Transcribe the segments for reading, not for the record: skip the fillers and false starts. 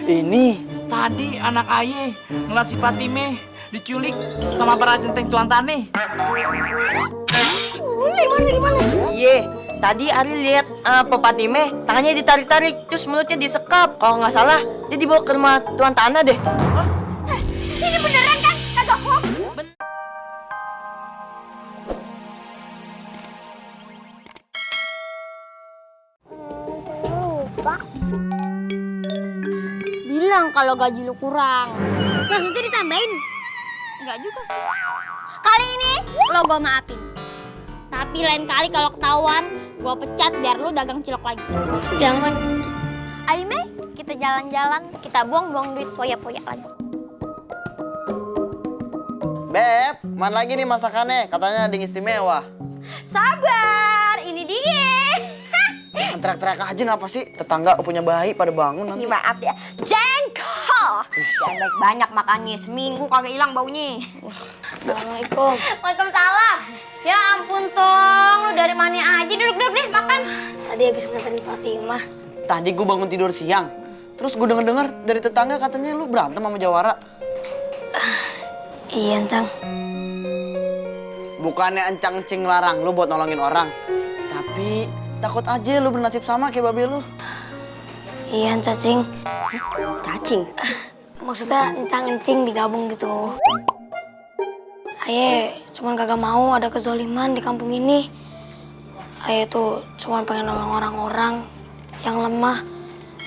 Ini tadi anak ayah ngeliat si Fatime diculik sama para centeng tuan tani. Gimana? Iya, tadi Ari lihat Fatime tangannya ditarik-tarik, terus mulutnya disekap. Kalau nggak salah, dia dibawa ke rumah tuan tanah deh. Ini beneran kan? Kagak hoax. Lupa. Bilang kalau gaji lu kurang. Maksudnya ditambahin? Enggak juga sih. Kali ini lo gua maafin. Tapi lain kali kalau ketahuan, gua pecat biar lu dagang cilok lagi. Jangan. Ayo Mei, kita jalan-jalan, kita buang-buang duit poya-poya lagi. Beb, mana lagi nih masakannya? Katanya ada yang istimewa. Sabar, ini dia. Teriak-teriak aja kenapa sih? Tetangga punya bayi pada bangun nanti. Maaf ya, jengkol. Jangan banyak makannya, seminggu kagak hilang baunya. Assalamualaikum. Waalaikumsalam. Ya ampun Tong, lu dari mana aja? Duduk deh, makan. Tadi habis nganterin Fatimah. Tadi gue bangun tidur siang. Terus gue denger-denger dari tetangga katanya lu berantem sama Jawara. Iya, Encang. Bukannya encang-encing larang lu buat nolongin orang. Tapi takut aja lu bernasib sama kayak babe lu. Iya, Cacing. Cacing. Maksudnya encang-encing digabung gitu. Aye cuman kagak mau ada kezoliman di kampung ini. Aye tuh cuman pengen nolong orang-orang yang lemah,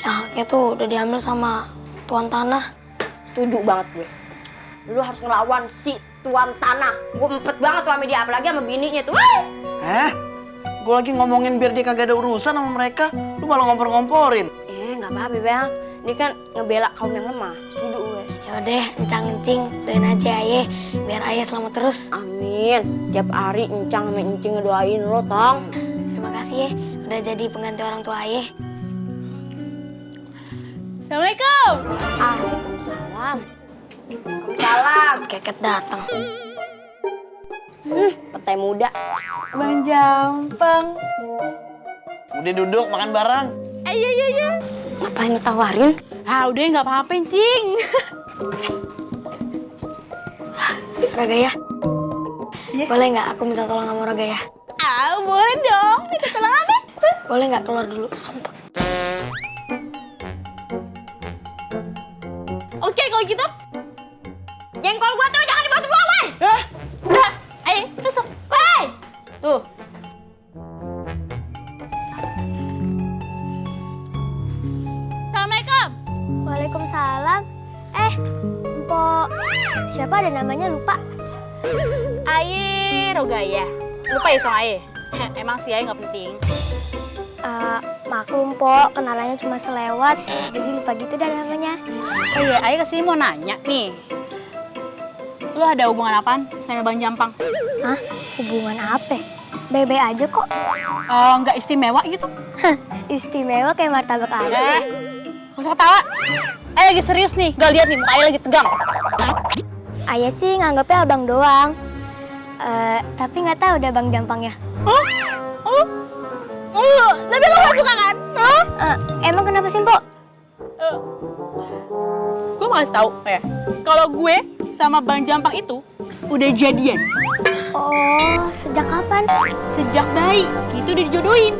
yang haknya tuh udah diambil sama tuan tanah. Setuju banget gue. Lu harus ngelawan si tuan tanah. Gue empet banget tuh sama dia, apalagi sama bininya tuh. Gue lagi ngomongin biar dia kagak ada urusan sama mereka. Lu malah ngompor-ngomporin. Nggak apa-apa Bang. Ini kan ngebela kaum yang lemah. Setuju gue. Yaudah, encang-encing doain aja Aye biar Aye selamat terus. Amin. Tiap hari encang sama encing ngedoain lo, Tong. Terima kasih ya udah jadi pengganti orang tua Aye. Assalamualaikum. Waalaikumsalam. Waalaikumsalam. Keket datang. Petai muda. Bang Jampang. Udah duduk makan bareng. Iya. Ngapain lu tawarin? Ah udah nggak apa-apa, Cing. Ragaya. Iya. Boleh nggak aku minta tolong sama Ragaya? Ah boleh dong. Minta tolong apa? Boleh nggak keluar dulu? Sumpah. Oke kalau gitu. Jengkol gua tuh jangan dibawa-bawa, weh. Udah. Ayo masuk. Weh. Tuh. Assalamualaikum. Waalaikumsalam. Mpok. Siapa ada namanya lupa? Aye Rogaya. Lupa ya sama Aye. Emang sih Aye nggak penting. Maklum, Pok. Kenalannya cuma selewat. Jadi lupa gitu dah namanya. Oh iya, Aye kesini mau nanya nih. Lu ada hubungan apaan sama Bang Jampang? Hah? Hubungan apa? Bebe aja kok. Nggak istimewa gitu? Istimewa kayak martabak aja. Gak usah ketawa. Aye lagi serius nih. Gak lihat nih, muka Aye lagi tegang. Ayah sih nganggapnya abang doang. Tapi nggak tahu udah Bang Jampangnya. Tapi lu gak suka kan? Emang kenapa sih, Pok? Gue mau kasih tahu ya. Kalau gue sama Bang Jampang itu udah jadian. Oh, sejak kapan? Sejak bayi, gitu udah dijodohin.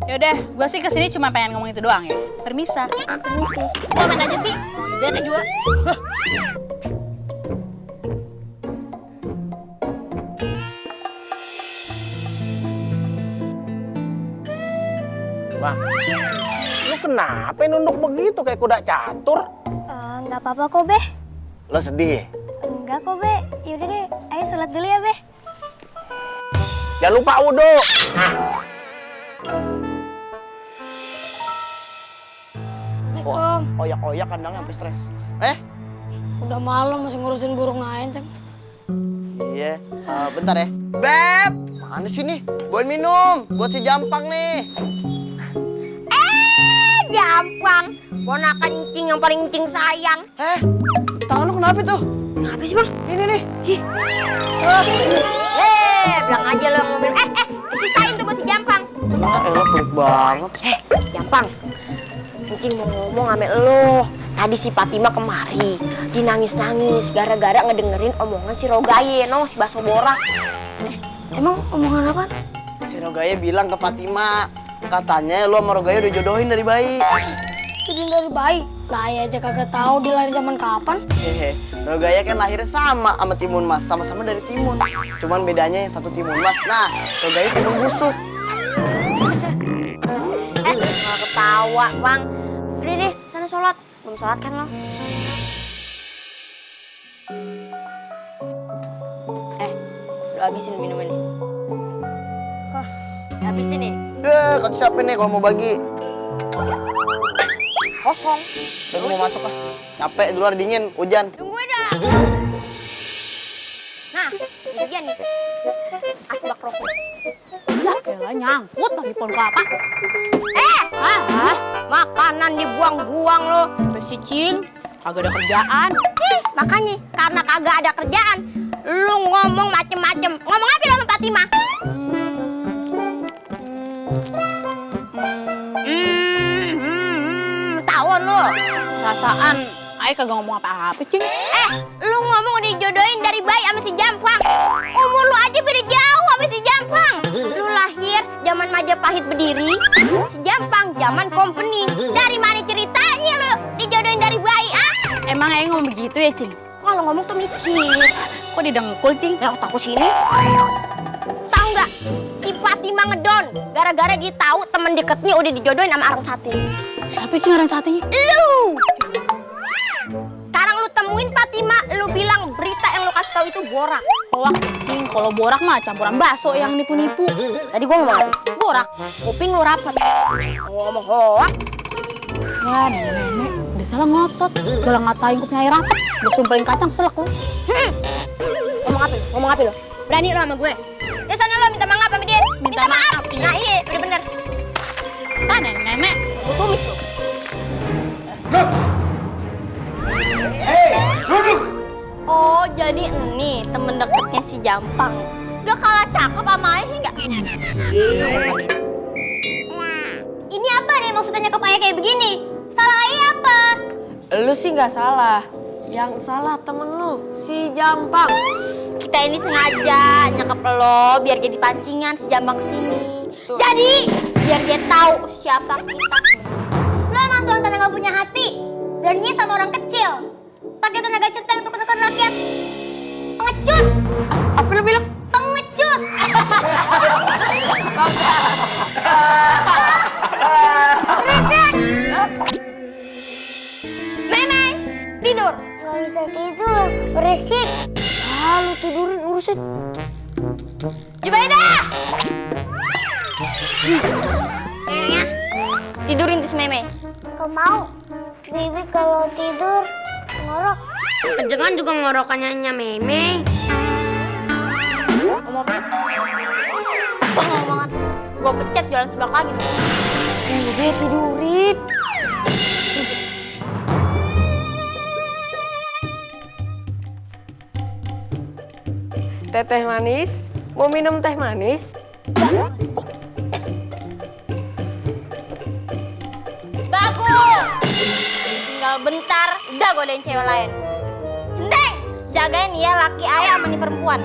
Yaudah, gue sih kesini cuma pengen ngomong itu doang ya. Permisa. Permisi. Kok main aja sih? Bete juga. Bang, lu kenapa nunduk begitu kayak kuda catur? Nggak apa-apa kok, Beh. Lo sedih? Enggak kok, Beh. Yaudah deh, ayo sholat dulu ya, Beh. Jangan lupa wudhu. Assalamualaikum. Oyak-oyak kandangnya sampai stres. Udah malam masih ngurusin burung lain, Cang. Iya, bentar ya. Beb, mana sih nih? Buat minum, buat si Jampang nih. Jampang. Ponakan encing yang paling encing sayang. Tangan lu kenapa tuh? Kenapa sih, Bang? Ini nih. Bilang aja lo yang mobil. Sisain tuh buat si Jampang. Elah pelit banget. Jampang. Cing mau ngomong sama lo. Tadi si Fatima kemari, dia nangis-nangis gara-gara ngedengerin omongan si Rogaye, si Baso Borak. Emang omongan apa? Si Rogaye bilang ke Fatima, katanya lu sama Rogaye udah jodohin dari bayi. Jadi dari bayi. Lah ya aja kagak tahu dia lahir zaman kapan. Hehe, Rogaye kan lahirnya sama Timun Mas, sama-sama dari timun. Cuman bedanya yang satu timun mas. Nah, Rogaye timun busuk. Nggak ketawa, Bang. Udah deh, sana sholat. Belum sholat kan lo? Lu habisin minumannya. Habisin nih. Kata siapa nih kalau mau bagi? Kosong. Udah gue mau masuk ah. Capek di luar dingin, hujan. Tungguin dah. Nah, ini dia nih. Asbak rokok. Ya elah nyangkut lagi pohon kelapa. Makanan dibuang-buang lo. Si Cing, kagak ada kerjaan. Makanya karena kagak ada kerjaan, lu ngomong macem-macem. Ngomong apa lo sama Fatima? Tawon lo. Perasaan, Ayo kagak ngomong apa-apa, Cing. Lu ngomong udah dijodohin dari bayi sama si Jampang. Umur lu aja beda jauh sama si Jampang. Lu lahir zaman Majapahit berdiri, si Jampang zaman company. Dari mana ceritanya lu dijodohin dari bayi, Emang Ayo ngomong begitu ya, Cing? Kalau ngomong tuh mikir. Kok didengkul, Cing? Ya otakku sini. Tahu nggak? Si Fatima ngedon gara-gara dia tahu temen deketnya udah dijodohin sama Arang Sate. Siapa, Cing, orang satunya? Lu. Sekarang lu temuin Fatima, lu bilang berita yang lu kasih tahu itu borak. Hoak, Cing. Kalau borak mah campuran bakso yang nipu-nipu. Tadi gua ngomong apa? Borak. Kuping lu rapat. Ngomong hoax. Ya, nenek-nenek. Udah salah ngotot. Segala ngatain kuping air rapat. Gue sumpahin kacang selek lu. Ngomong apa lu? Ngomong apa lu? Berani lu sama gue? Ya sana lu minta maaf sama dia. Minta maaf, iya. Nah iya, udah bener. Kan nenek-nenek. Gue tumis lu. Oh, jadi ini temen deketnya si Jampang. Gak kalah cakep sama Ayah nggak? Ini apa nih maksudnya nyekep Ayah kayak begini? Salah Ayah apa? Lu sih nggak salah. Yang salah temen lu, si Jampang. Kita ini sengaja nyekep lo biar jadi pancingan si Jampang kesini. Jadi biar dia tahu siapa kita. Lo emang tuan tanah gak punya hati. Beraninya sama orang kecil. Pakai tenaga centeng untuk menekan rakyat. Pengecut. Apa lu bilang? Pengecut. Meme, tidur. Gak bisa tidur, berisik. Lu tidurin urusin. Jubaida. Kayaknya tidurin tuh si Meme. Gak mau. Bibi kalau tidur ngorok. Jangan juga ngorokannya Meme. Ngomong apa? Songong banget. Gua pecat jalan sebelah lagi. Udah tidurin. Teteh manis, mau minum teh manis? Bagus. Tinggal bentar, udah godain cewek lain. Centeng, jagain ya laki Ayah sama nih perempuan.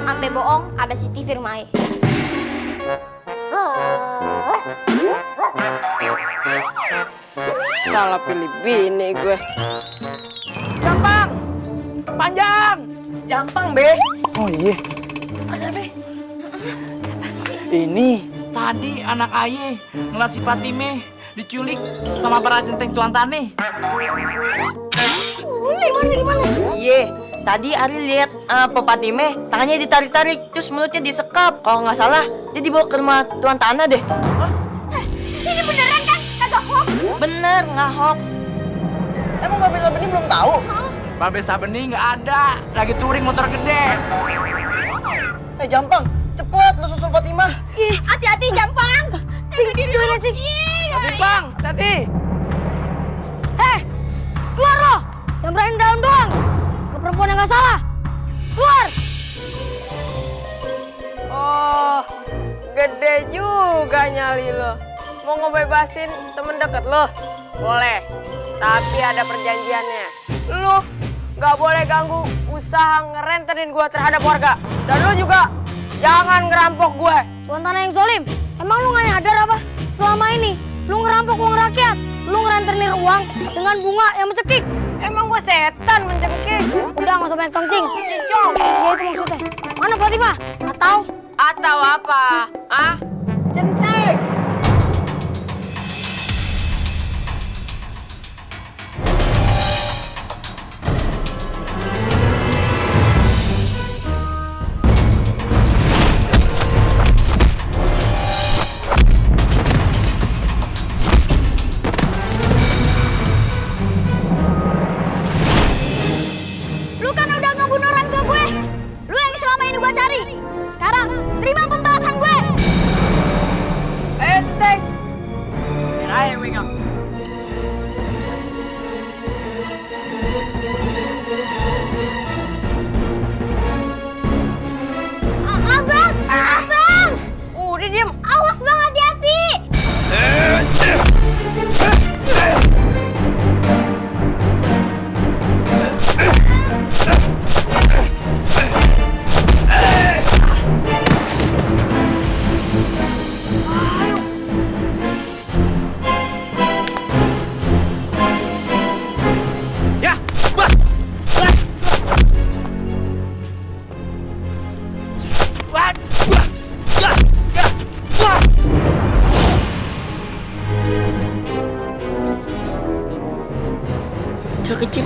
Sampai bohong, ada CCTV rumah Ayah. Salah pilih bini gue. Jampang! Panjang! Jampang, Be. Oh iya. Ini tadi anak aye ngeliat si Fatime diculik sama para centeng tuan tani. Iya. Tadi Ari lihat Pak Fatime tangannya ditarik-tarik, terus mulutnya disekap. Kalau nggak salah, dia dibawa ke rumah tuan tanah deh. Ini beneran kan? Kagak hoax. Bener, nggak hoax. Emang Babe Sabeni belum tahu? Babe Sabeni nggak ada, lagi touring motor gede. Jampang, cepet lu susul Fatimah. Hati-hati Jampang. Jaga diri lu. Tapi bang, hati. Keluar lo. Yang berani dalam doang. Ke perempuan yang nggak salah. Keluar. Oh, gede juga nyali lo. mau ngebebasin temen deket lo? Boleh. Tapi ada perjanjiannya. Lu nggak boleh ganggu usaha ngerentenin gue terhadap warga. Dan lu juga jangan ngerampok gue. Tuan tanah yang zolim, emang lu nggak nyadar apa? Selama ini, lu ngerampok uang rakyat. Lu ngerentenir uang dengan bunga yang mencekik. Emang gue setan mencengking? Udah, nggak usah banyak kencing. Cincong. Iya itu maksudnya. Mana Fatimah? Atau apa? Ah? Centeng. Lu kan udah ngebunuh orang tua gue. Lu yang selama ini gue cari. Sekarang terima pembalasan gue. Ayo Centeng. Biar aja yang megang. Abang, abang. Udah diem. Awas bang, hati-hati. Kecil.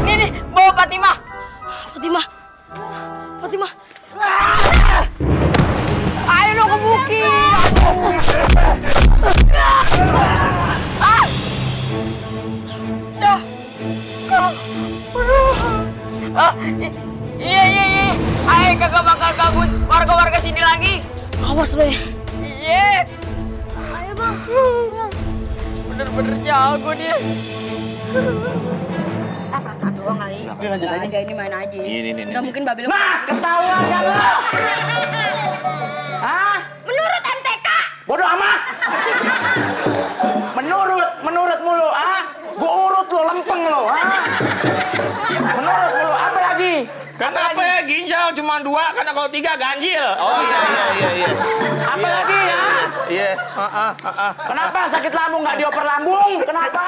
Ini, bawa Fatimah. Fatimah. Ayo dong ke bukit. Ya. Iya. Ayo kagak bakal ganggu warga-warga sini lagi. Awas lu ya. Iya. Ayo bang. Bener-bener jago dia. Perasaan doang kali. Lanjut aja. Ada ini main aja. Ini. Nggak mungkin Babe lu. Nah, ketahuan kan lo? Hah? Menurut MTK. Bodoh amat. Menurut mulu, ah? Gua urut lo, lempeng lo, ah? Menurut mulu, apa lagi? Kenapa ya ginjal cuma 2, karena kalau 3 ganjil? Oh iya. Apa lagi ya? Iya. Kenapa sakit lambung nggak dioper lambung? Kenapa?